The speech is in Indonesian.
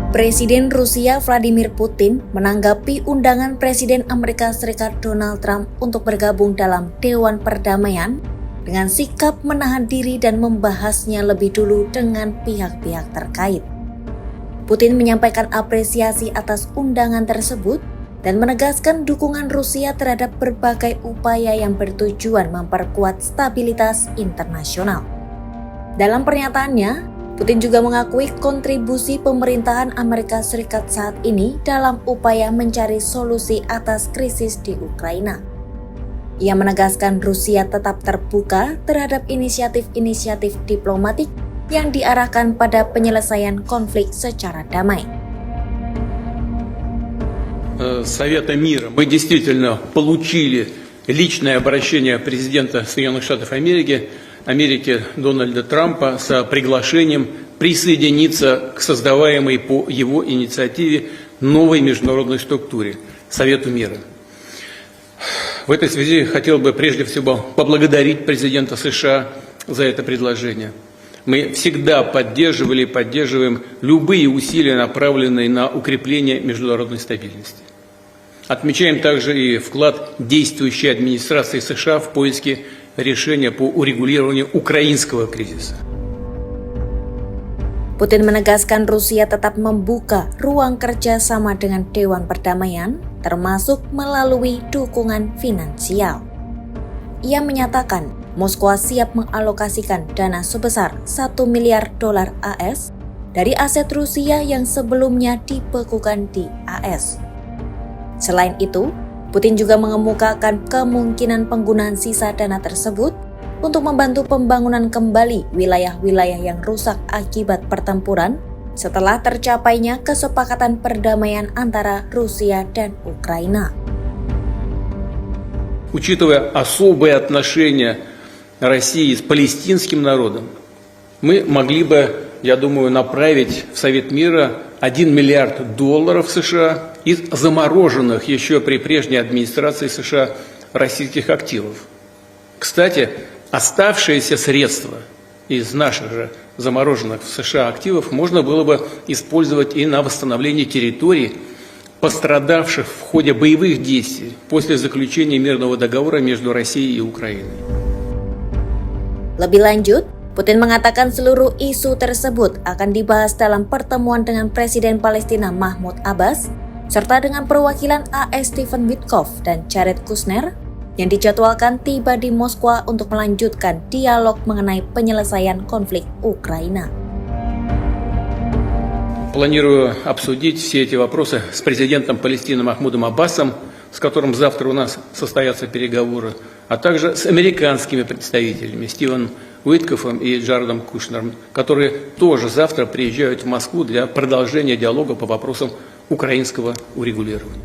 Presiden Rusia Vladimir Putin menanggapi undangan Presiden Amerika Serikat Donald Trump untuk bergabung dalam Dewan Perdamaian dengan sikap menahan diri dan membahasnya lebih dulu dengan pihak-pihak terkait. Putin menyampaikan apresiasi atas undangan tersebut dan menegaskan dukungan Rusia terhadap berbagai upaya yang bertujuan memperkuat stabilitas internasional. Dalam pernyataannya, Putin juga mengakui kontribusi pemerintahan Amerika Serikat saat ini dalam upaya mencari solusi atas krisis di Ukraina. Ia menegaskan Rusia tetap terbuka terhadap inisiatif-inisiatif diplomatik yang diarahkan pada penyelesaian konflik secara damai. Совета мира мы действительно получили личное обращение президента Соединенных Штатов Америки Дональда Трампа с приглашением присоединиться к создаваемой по его инициативе новой международной структуре Совету мира. В этой связи хотел бы прежде всего поблагодарить президента США за это предложение. Мы всегда поддерживали и поддерживаем любые усилия, направленные на укрепление международной стабильности. Отмечаем также и вклад действующей администрации США в поиске решения по урегулированию украинского кризиса. Putin menegaskan Rusia tetap membuka ruang kerja sama dengan Dewan Perdamaian, termasuk melalui dukungan finansial. Ia menyatakan Moskwa siap mengalokasikan dana sebesar $1 miliar AS dari aset Rusia yang sebelumnya dibekukan di AS. Selain itu, Putin juga mengemukakan kemungkinan penggunaan sisa dana tersebut untuk membantu pembangunan kembali wilayah-wilayah yang rusak akibat pertempuran setelah tercapainya kesepakatan perdamaian antara Rusia dan Ukraina. Учитывая особые отношения России с палестинским народом, мы могли бы, я думаю, направить в Совет мира $1 миллиард США из замороженных еще при прежней администрации США российских активов. Кстати, оставшиеся средства из наших же замороженных в США активов можно было бы использовать и на восстановление территорий, пострадавших в ходе боевых действий после заключения мирного договора между Россией и Украиной. Lebih lanjut, Putin mengatakan seluruh isu tersebut akan dibahas dalam pertemuan dengan Presiden Palestina Mahmud Abbas serta dengan perwakilan AS Stephen Witkoff dan Jared Kushner yang dijadwalkan tiba di Moskwa untuk melanjutkan dialog mengenai penyelesaian konflik Ukraina. Планирую обсудить все эти вопросы с президентом Палестины Махмудом Аббасом, с которым завтра у нас состоятся переговоры, а также с американскими представителями Стивеном Уиткоффом и Джаредом Кушнером, которые тоже завтра приезжают в Москву для продолжения диалога по вопросам украинского урегулирования.